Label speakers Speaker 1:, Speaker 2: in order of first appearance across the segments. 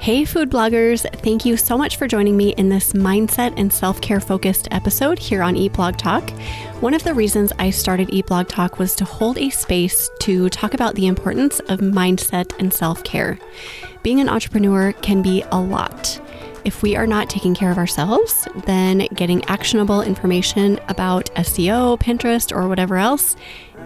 Speaker 1: Hey food bloggers, thank you so much for joining me in this mindset and self-care focused episode here on Eat Blog Talk. One of the reasons I started Eat Blog Talk was to hold a space to talk about the importance of mindset and self-care. Being an entrepreneur can be a lot. If we are not taking care of ourselves, then getting actionable information about SEO, Pinterest, or whatever else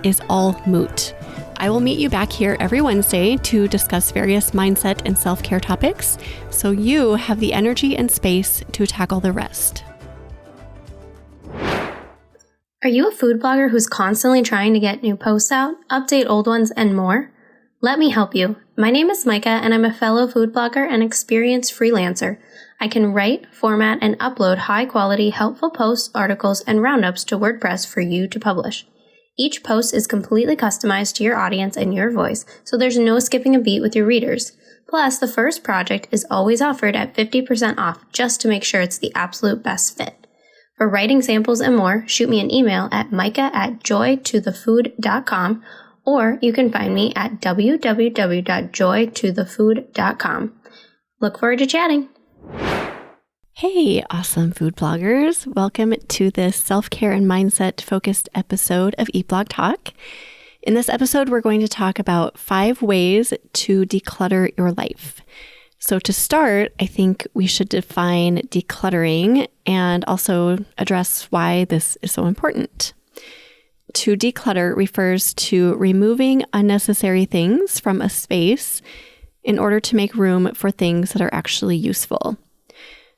Speaker 1: is all moot. I will meet you back here every Wednesday to discuss various mindset and self-care topics, so you have the energy and space to tackle the rest.
Speaker 2: Are you a food blogger who's constantly trying to get new posts out, update old ones, and more? Let me help you. My name is Micah, and I'm a fellow food blogger and experienced freelancer. I can write, format, and upload high-quality, helpful posts, articles, and roundups to WordPress for you to publish. Each post is completely customized to your audience and your voice, so there's no skipping a beat with your readers. Plus, the first project is always offered at 50% off just to make sure it's the absolute best fit. For writing samples and more, shoot me an email at micah@joytothefood.com, or you can find me at www.joytothefood.com. Look forward to chatting.
Speaker 1: Hey, awesome food bloggers. Welcome to this self-care and mindset focused episode of Eat Blog Talk. In this episode, we're going to talk about 5 ways to declutter your life. So to start, I think we should define decluttering and also address why this is so important. To declutter refers to removing unnecessary things from a space in order to make room for things that are actually useful.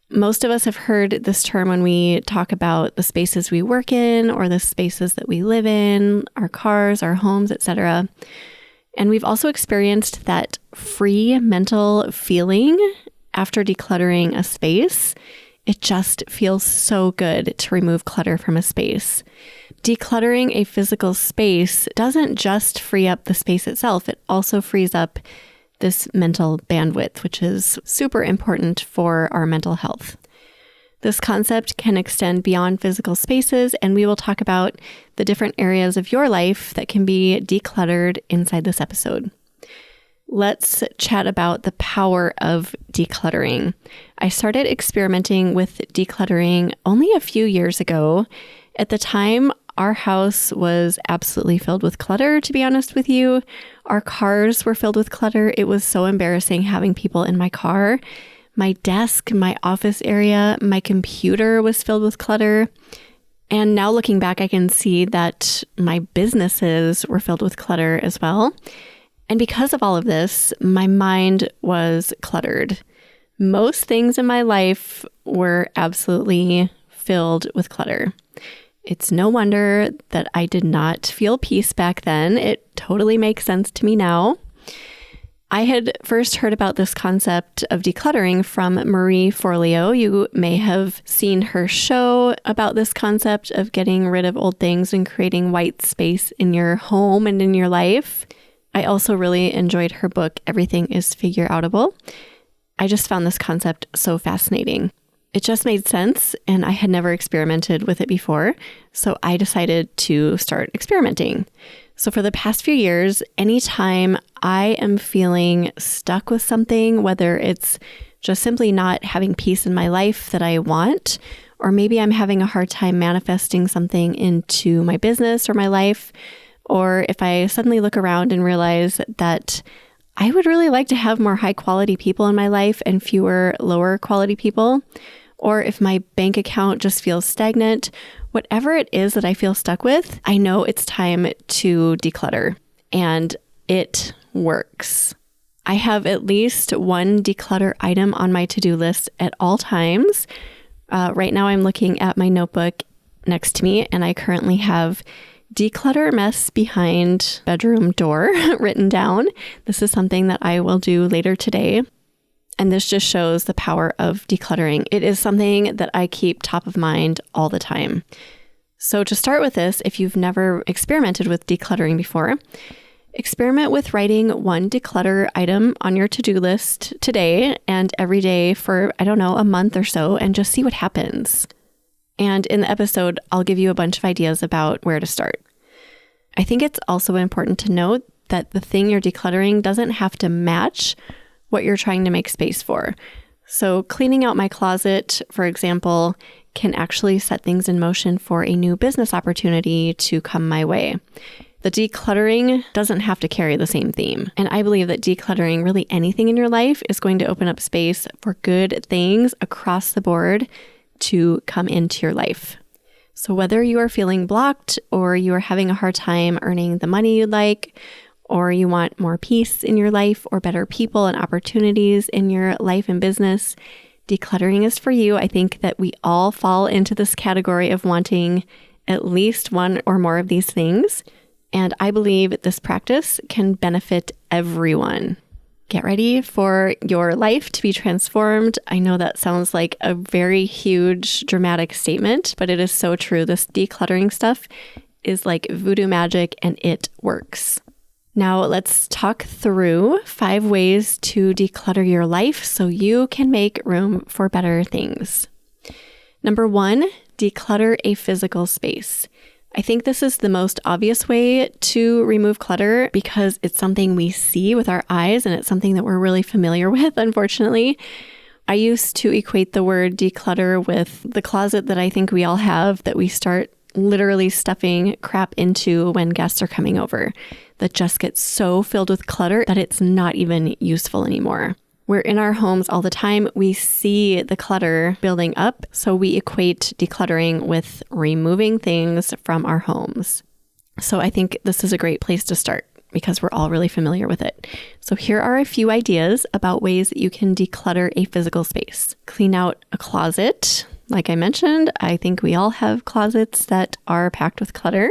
Speaker 1: Most of us have heard this term when we talk about the spaces we work in or the spaces that we live in, our cars, our homes, etc. And we've also experienced that free mental feeling after decluttering a space. It just feels so good to remove clutter from a space. Decluttering a physical space doesn't just free up the space itself, it also frees up this mental bandwidth, which is super important for our mental health. This concept can extend beyond physical spaces, and we will talk about the different areas of your life that can be decluttered inside this episode. Let's chat about the power of decluttering. I started experimenting with decluttering only a few years ago. At the time, our house was absolutely filled with clutter, to be honest with you. Our cars were filled with clutter. It was so embarrassing having people in my car. My desk, my office area, my computer was filled with clutter. And now looking back, I can see that my businesses were filled with clutter as well. And because of all of this, my mind was cluttered. Most things in my life were absolutely filled with clutter. It's no wonder that I did not feel peace back then. It totally makes sense to me now. I had first heard about this concept of decluttering from Marie Forleo. You may have seen her show about this concept of getting rid of old things and creating white space in your home and in your life. I also really enjoyed her book, Everything is Figure Outable. I just found this concept so fascinating. It just made sense, and I had never experimented with it before, so I decided to start experimenting. So for the past few years, anytime I am feeling stuck with something, whether it's just simply not having peace in my life that I want, or maybe I'm having a hard time manifesting something into my business or my life, or if I suddenly look around and realize that I would really like to have more high quality people in my life and fewer lower quality people, or if my bank account just feels stagnant, whatever it is that I feel stuck with, I know it's time to declutter, and it works. I have at least one declutter item on my to-do list at all times. Right now I'm looking at my notebook next to me, and I currently have declutter mess behind bedroom door written down. This is something that I will do later today. And this just shows the power of decluttering. It is something that I keep top of mind all the time. So to start with this, if you've never experimented with decluttering before, experiment with writing one declutter item on your to-do list today and every day for, a month or so, and just see what happens. And in the episode, I'll give you a bunch of ideas about where to start. I think it's also important to note that the thing you're decluttering doesn't have to match what you're trying to make space for. So cleaning out my closet, for example, can actually set things in motion for a new business opportunity to come my way. The decluttering doesn't have to carry the same theme. And I believe that decluttering really anything in your life is going to open up space for good things across the board to come into your life. So whether you are feeling blocked or you are having a hard time earning the money you'd like, or you want more peace in your life or better people and opportunities in your life and business, decluttering is for you. I think that we all fall into this category of wanting at least one or more of these things. And I believe this practice can benefit everyone. Get ready for your life to be transformed. I know that sounds like a very huge, dramatic statement, but it is so true. This decluttering stuff is like voodoo magic and it works. Now let's talk through 5 ways to declutter your life so you can make room for better things. Number 1, declutter a physical space. I think this is the most obvious way to remove clutter because it's something we see with our eyes and it's something that we're really familiar with, unfortunately. I used to equate the word declutter with the closet that I think we all have that we start literally stuffing crap into when guests are coming over that just gets so filled with clutter that it's not even useful anymore. We're in our homes all the time. We see the clutter building up, so we equate decluttering with removing things from our homes. So I think this is a great place to start because we're all really familiar with it. So here are a few ideas about ways that you can declutter a physical space. Clean out a closet. Like I mentioned, I think we all have closets that are packed with clutter.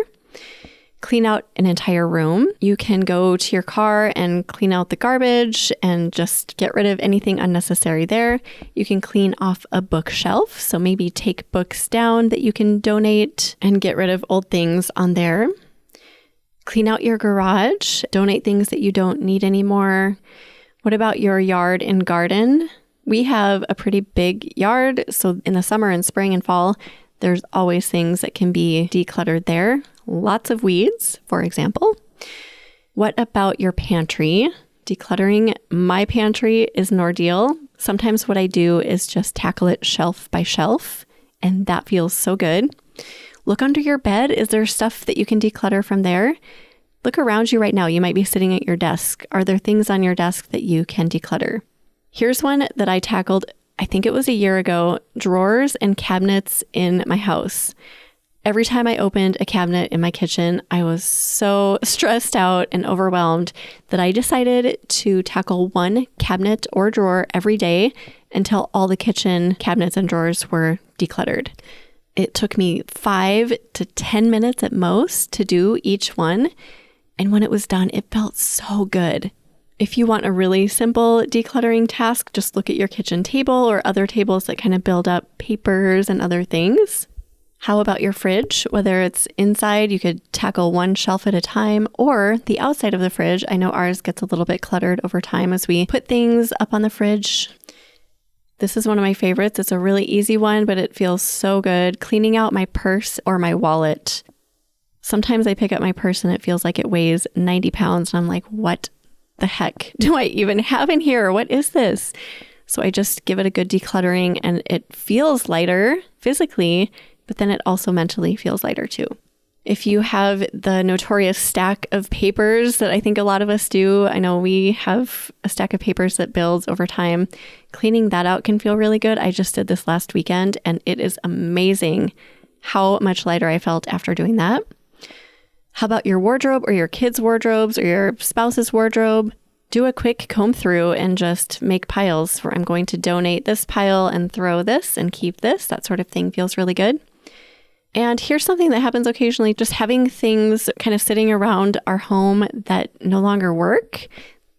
Speaker 1: Clean out an entire room. You can go to your car and clean out the garbage and just get rid of anything unnecessary there. You can clean off a bookshelf. So maybe take books down that you can donate and get rid of old things on there. Clean out your garage. Donate things that you don't need anymore. What about your yard and garden? We have a pretty big yard. So in the summer and spring and fall, there's always things that can be decluttered there. Lots of weeds, for example. What about your pantry? Decluttering my pantry is an ordeal. Sometimes what I do is just tackle it shelf by shelf, and that feels so good. Look under your bed. Is there stuff that you can declutter from there? Look around you right now. You might be sitting at your desk. Are there things on your desk that you can declutter? Here's one that I tackled, I think it was a year ago, drawers and cabinets in my house. Every time I opened a cabinet in my kitchen, I was so stressed out and overwhelmed that I decided to tackle one cabinet or drawer every day until all the kitchen cabinets and drawers were decluttered. It took me 5 to 10 minutes at most to do each one. And when it was done, it felt so good. If you want a really simple decluttering task, just look at your kitchen table or other tables that kind of build up papers and other things. How about your fridge? Whether it's inside, you could tackle one shelf at a time, or the outside of the fridge. I know ours gets a little bit cluttered over time as we put things up on the fridge. This is one of my favorites. It's a really easy one, but it feels so good. Cleaning out my purse or my wallet. Sometimes I pick up my purse and it feels like it weighs 90 pounds. And I'm like, what the heck do I even have in here? What is this? So I just give it a good decluttering and it feels lighter physically, but then it also mentally feels lighter too. If you have the notorious stack of papers that I think a lot of us do, I know we have a stack of papers that builds over time. Cleaning that out can feel really good. I just did this last weekend and it is amazing how much lighter I felt after doing that. How about your wardrobe or your kids' wardrobes or your spouse's wardrobe? Do a quick comb through and just make piles where I'm going to donate this pile and throw this and keep this. That sort of thing feels really good. And here's something that happens occasionally, just having things kind of sitting around our home that no longer work,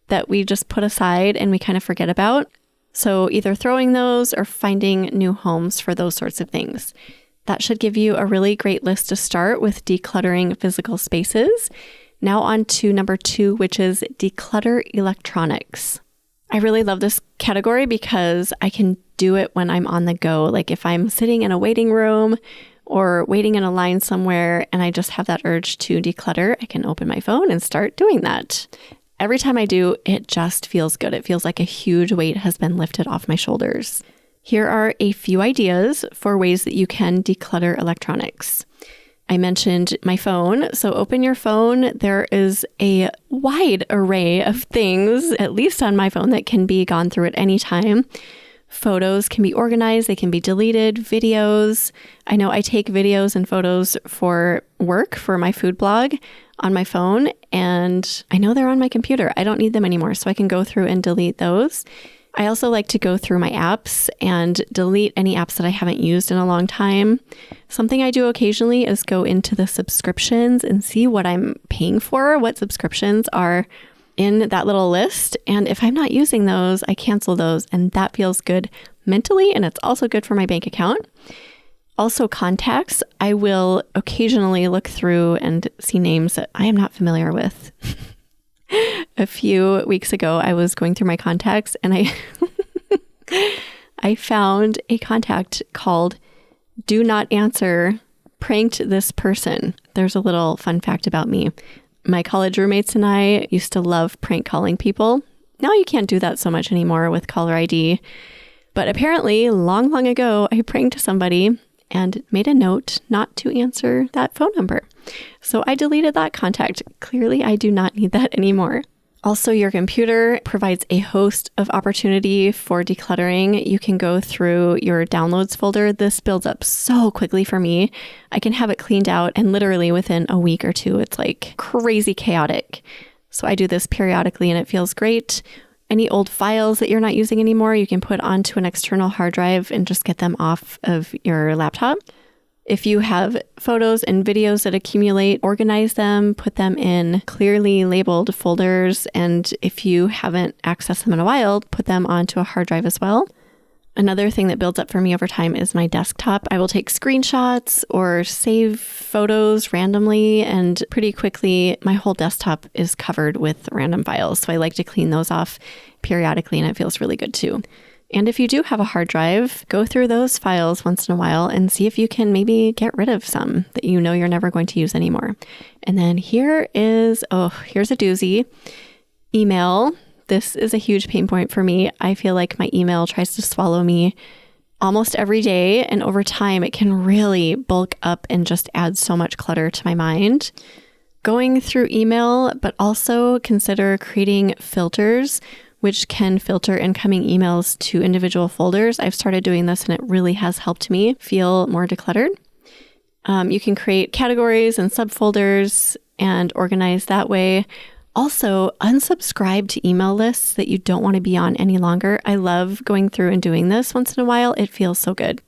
Speaker 1: that we just put aside and we kind of forget about. So either throwing those or finding new homes for those sorts of things. That should give you a really great list to start with decluttering physical spaces. Now on to number 2, which is declutter electronics. I really love this category because I can do it when I'm on the go. Like if I'm sitting in a waiting room or waiting in a line somewhere and I just have that urge to declutter, I can open my phone and start doing that. Every time I do, it just feels good. It feels like a huge weight has been lifted off my shoulders. Here are a few ideas for ways that you can declutter electronics. I mentioned my phone. So open your phone. There is a wide array of things, at least on my phone, that can be gone through at any time. Photos can be organized. They can be deleted. Videos. I know I take videos and photos for work for my food blog on my phone, and I know they're on my computer. I don't need them anymore, so I can go through and delete those. I also like to go through my apps and delete any apps that I haven't used in a long time. Something I do occasionally is go into the subscriptions and see what I'm paying for, what subscriptions are in that little list. And if I'm not using those, I cancel those, and that feels good mentally, and it's also good for my bank account. Also, contacts. I will occasionally look through and see names that I am not familiar with. A few weeks ago, I was going through my contacts and I found a contact called Do Not Answer, Pranked This Person. There's a little fun fact about me. My college roommates and I used to love prank calling people. Now you can't do that so much anymore with caller ID. But apparently, long, long ago, I pranked somebody and made a note not to answer that phone number. So I deleted that contact. Clearly, I do not need that anymore. Also, your computer provides a host of opportunity for decluttering. You can go through your downloads folder. This builds up so quickly for me. I can have it cleaned out, and literally within a week or two, it's like crazy chaotic. So I do this periodically and it feels great. Any old files that you're not using anymore, you can put onto an external hard drive and just get them off of your laptop. If you have photos and videos that accumulate, organize them, put them in clearly labeled folders. And if you haven't accessed them in a while, put them onto a hard drive as well. Another thing that builds up for me over time is my desktop. I will take screenshots or save photos randomly, and pretty quickly my whole desktop is covered with random files. So I like to clean those off periodically, and it feels really good too. And if you do have a hard drive, go through those files once in a while and see if you can maybe get rid of some that you know you're never going to use anymore. And then here's a doozy. Email. This is a huge pain point for me. I feel like my email tries to swallow me almost every day, and over time it can really bulk up and just add so much clutter to my mind. Going through email, but also consider creating filters which can filter incoming emails to individual folders. I've started doing this and it really has helped me feel more decluttered. You can create categories and subfolders and organize that way. Also, unsubscribe to email lists that you don't want to be on any longer. I love going through and doing this once in a while. It feels so good.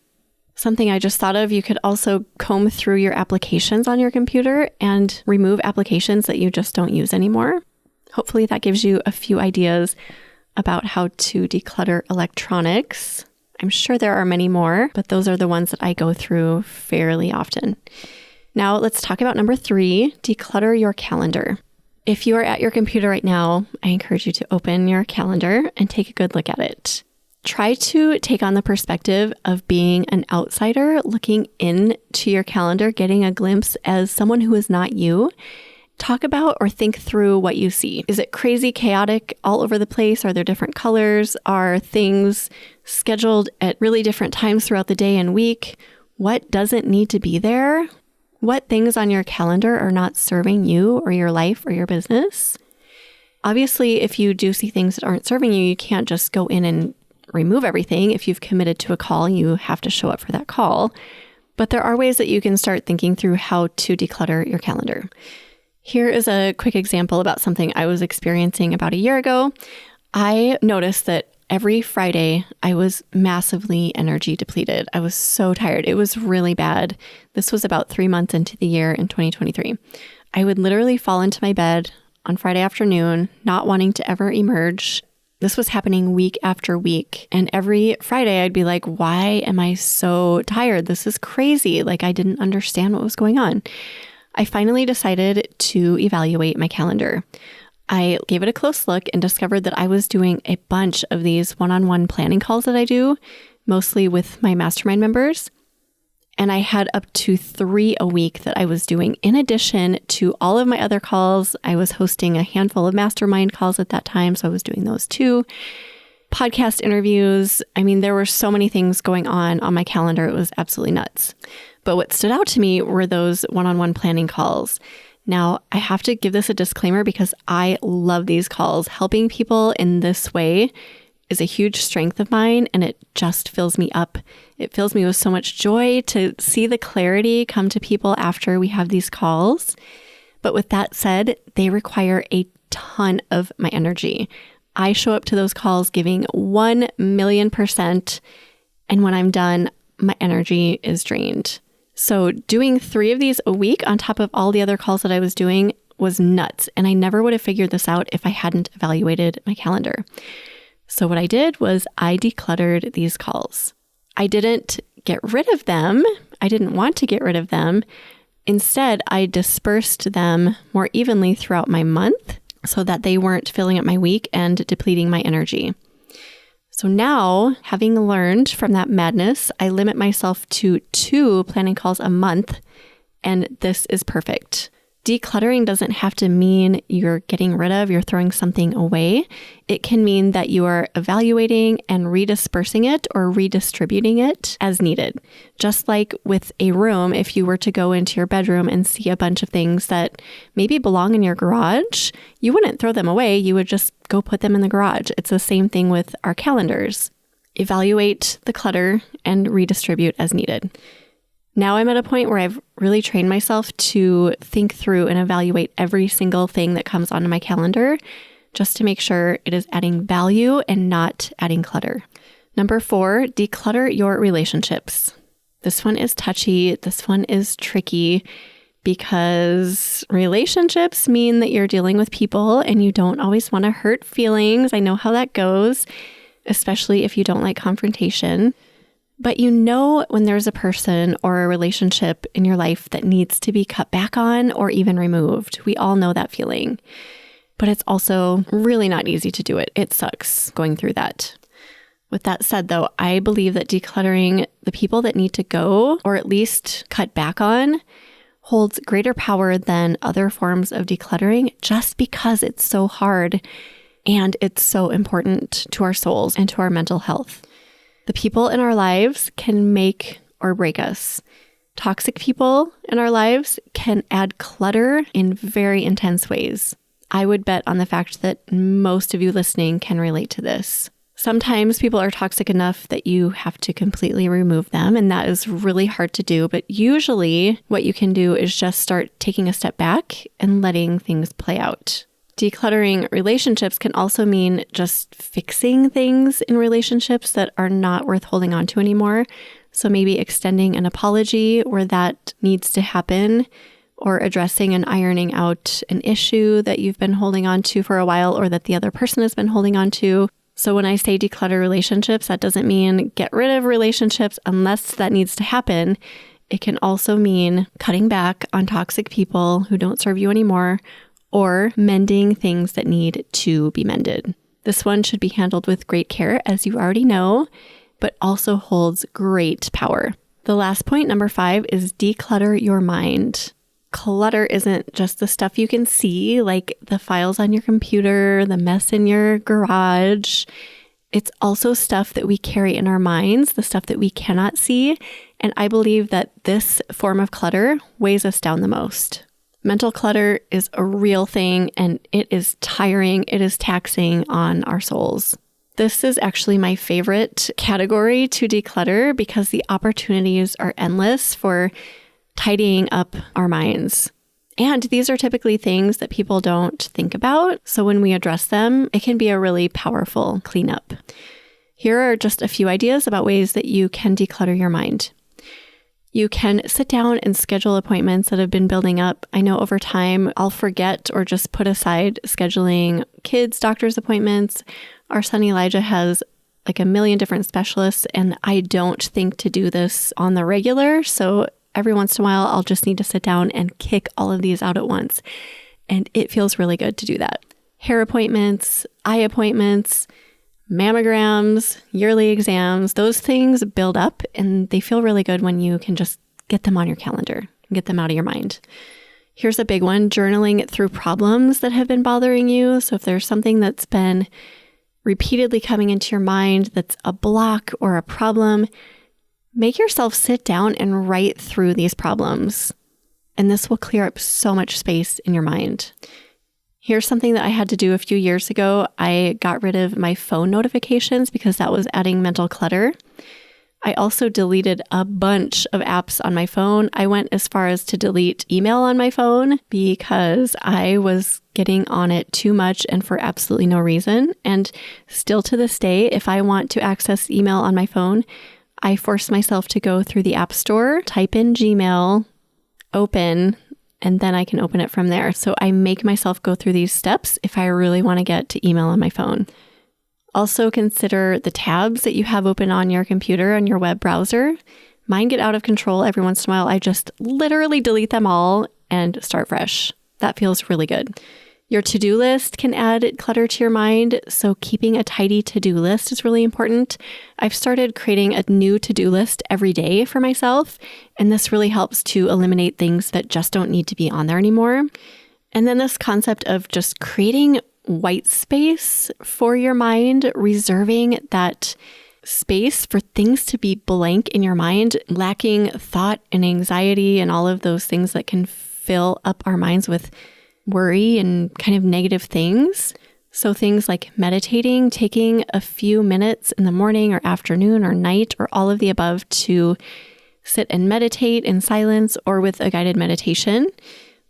Speaker 1: Something I just thought of, you could also comb through your applications on your computer and remove applications that you just don't use anymore. Hopefully that gives you a few ideas about how to declutter electronics. I'm sure there are many more, but those are the ones that I go through fairly often. Now let's talk about number 3, declutter your calendar. If you are at your computer right now, I encourage you to open your calendar and take a good look at it. Try to take on the perspective of being an outsider, looking into your calendar, getting a glimpse as someone who is not you. Talk about or think through what you see. Is it crazy, chaotic, all over the place? Are there different colors? Are things scheduled at really different times throughout the day and week? What doesn't need to be there? What things on your calendar are not serving you or your life or your business? Obviously, if you do see things that aren't serving you, you can't just go in and remove everything. If you've committed to a call, you have to show up for that call. But there are ways that you can start thinking through how to declutter your calendar. Here is a quick example about something I was experiencing about a year ago. I noticed that every Friday I was massively energy depleted. I was so tired. It was really bad. This was about 3 months into the year in 2023. I would literally fall into my bed on Friday afternoon, not wanting to ever emerge. This was happening week after week. And every Friday I'd be like, why am I so tired? This is crazy. Like I didn't understand what was going on. I finally decided to evaluate my calendar. I gave it a close look and discovered that I was doing a bunch of these one-on-one planning calls that I do, mostly with my mastermind members. And I had up to 3 a week that I was doing. In addition to all of my other calls, I was hosting a handful of mastermind calls at that time. So I was doing those too. Podcast interviews. I mean, there were so many things going on my calendar. It was absolutely nuts. But what stood out to me were those one-on-one planning calls. Now, I have to give this a disclaimer because I love these calls. Helping people in this way is a huge strength of mine, and it just fills me up. It fills me with so much joy to see the clarity come to people after we have these calls. But with that said, they require a ton of my energy. I show up to those calls giving 1,000,000%, and when I'm done, my energy is drained. So doing 3 of these a week on top of all the other calls that I was doing was nuts, and I never would have figured this out if I hadn't evaluated my calendar. So what I did was I decluttered these calls. I didn't get rid of them. I didn't want to get rid of them. Instead, I dispersed them more evenly throughout my month so that they weren't filling up my week and depleting my energy. So now, having learned from that madness, I limit myself to 2 planning calls a month, and this is perfect. Decluttering doesn't have to mean you're getting rid of, you're throwing something away. It can mean that you are evaluating and redispersing it or redistributing it as needed. Just like with a room, if you were to go into your bedroom and see a bunch of things that maybe belong in your garage, you wouldn't throw them away. You would just go put them in the garage. It's the same thing with our calendars. Evaluate the clutter and redistribute as needed. Now I'm at a point where I've really trained myself to think through and evaluate every single thing that comes onto my calendar just to make sure it is adding value and not adding clutter. Number 4, declutter your relationships. This one is touchy. This one is tricky because relationships mean that you're dealing with people and you don't always want to hurt feelings. I know how that goes, especially if you don't like confrontation. But you know when there's a person or a relationship in your life that needs to be cut back on or even removed. We all know that feeling. But it's also really not easy to do it. It sucks going through that. With that said, though, I believe that decluttering the people that need to go, or at least cut back on, holds greater power than other forms of decluttering just because it's so hard and it's so important to our souls and to our mental health. The people in our lives can make or break us. Toxic people in our lives can add clutter in very intense ways. I would bet on the fact that most of you listening can relate to this. Sometimes people are toxic enough that you have to completely remove them, and that is really hard to do. But usually what you can do is just start taking a step back and letting things play out. Decluttering relationships can also mean just fixing things in relationships that are not worth holding on to anymore. So maybe extending an apology where that needs to happen, or addressing and ironing out an issue that you've been holding on to for a while or that the other person has been holding on to. So when I say declutter relationships, that doesn't mean get rid of relationships unless that needs to happen. It can also mean cutting back on toxic people who don't serve you anymore, or mending things that need to be mended. This one should be handled with great care, as you already know, but also holds great power. The last point, number 5, is declutter your mind. Clutter isn't just the stuff you can see, like the files on your computer, the mess in your garage. It's also stuff that we carry in our minds, the stuff that we cannot see. And I believe that this form of clutter weighs us down the most. Mental clutter is a real thing, and it is tiring. It is taxing on our souls. This is actually my favorite category to declutter because the opportunities are endless for tidying up our minds. And these are typically things that people don't think about. So when we address them, it can be a really powerful cleanup. Here are just a few ideas about ways that you can declutter your mind. You can sit down and schedule appointments that have been building up. I know over time I'll forget or just put aside scheduling kids' doctor's appointments. Our son Elijah has like a million different specialists, and I don't think to do this on the regular. So every once in a while, I'll just need to sit down and kick all of these out at once. And it feels really good to do that. Hair appointments, eye appointments, mammograms, yearly exams, those things build up and they feel really good when you can just get them on your calendar, get them out of your mind. Here's a big one, journaling through problems that have been bothering you. So if there's something that's been repeatedly coming into your mind that's a block or a problem, make yourself sit down and write through these problems. And this will clear up so much space in your mind. Here's something that I had to do a few years ago. I got rid of my phone notifications because that was adding mental clutter. I also deleted a bunch of apps on my phone. I went as far as to delete email on my phone because I was getting on it too much and for absolutely no reason. And still to this day, if I want to access email on my phone, I force myself to go through the App Store, type in Gmail, open, and then I can open it from there. So I make myself go through these steps if I really want to get to email on my phone. Also consider the tabs that you have open on your computer and your web browser. Mine get out of control every once in a while. I just literally delete them all and start fresh. That feels really good. Your to-do list can add clutter to your mind, so keeping a tidy to-do list is really important. I've started creating a new to-do list every day for myself, and this really helps to eliminate things that just don't need to be on there anymore. And then this concept of just creating white space for your mind, reserving that space for things to be blank in your mind, lacking thought and anxiety and all of those things that can fill up our minds with worry and kind of negative things. So things like meditating, taking a few minutes in the morning or afternoon or night or all of the above to sit and meditate in silence or with a guided meditation.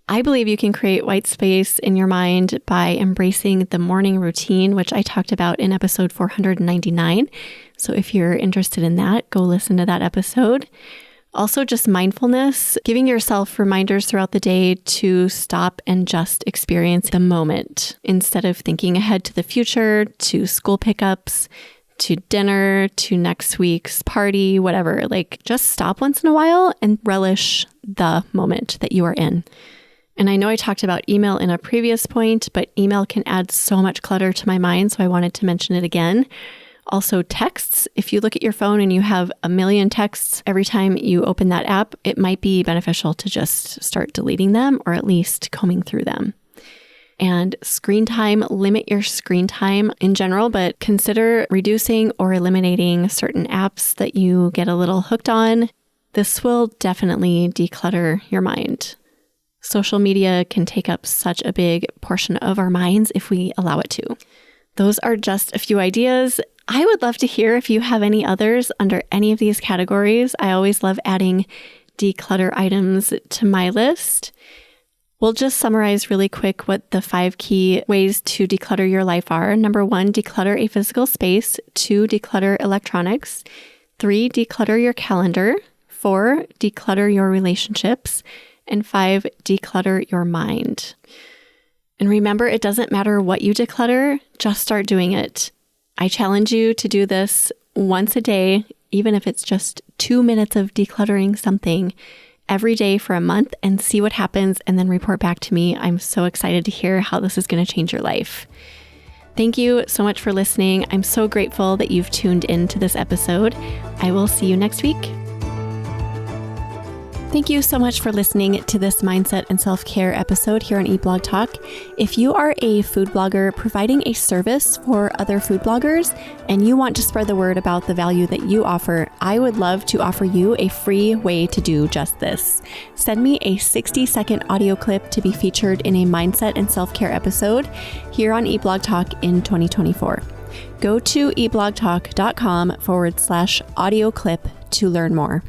Speaker 1: I believe you can create white space in your mind by embracing the morning routine, which I talked about in episode 499. So if you're interested in that, go listen to that episode. Also, just mindfulness, giving yourself reminders throughout the day to stop and just experience the moment instead of thinking ahead to the future, to school pickups, to dinner, to next week's party, whatever. Like, just stop once in a while and relish the moment that you are in. And I know I talked about email in a previous point, but email can add so much clutter to my mind, so I wanted to mention it again. Also, texts. If you look at your phone and you have a million texts every time you open that app, it might be beneficial to just start deleting them or at least combing through them. And screen time, limit your screen time in general, but consider reducing or eliminating certain apps that you get a little hooked on. This will definitely declutter your mind. Social media can take up such a big portion of our minds if we allow it to. Those are just a few ideas. I would love to hear if you have any others under any of these categories. I always love adding declutter items to my list. We'll just summarize really quick what the 5 key ways to declutter your life are. Number 1, declutter a physical space. 2, declutter electronics. 3, declutter your calendar. 4, declutter your relationships. And 5, declutter your mind. And remember, it doesn't matter what you declutter, just start doing it. I challenge you to do this once a day, even if it's just 2 minutes of decluttering something every day for a month and see what happens and then report back to me. I'm so excited to hear how this is going to change your life. Thank you so much for listening. I'm so grateful that you've tuned into this episode. I will see you next week. Thank you so much for listening to this mindset and self-care episode here on eBlog Talk. If you are a food blogger providing a service for other food bloggers and you want to spread the word about the value that you offer, I would love to offer you a free way to do just this. Send me a 60-second audio clip to be featured in a mindset and self-care episode here on eBlog Talk in 2024. Go to eblogtalk.com/audio clip to learn more.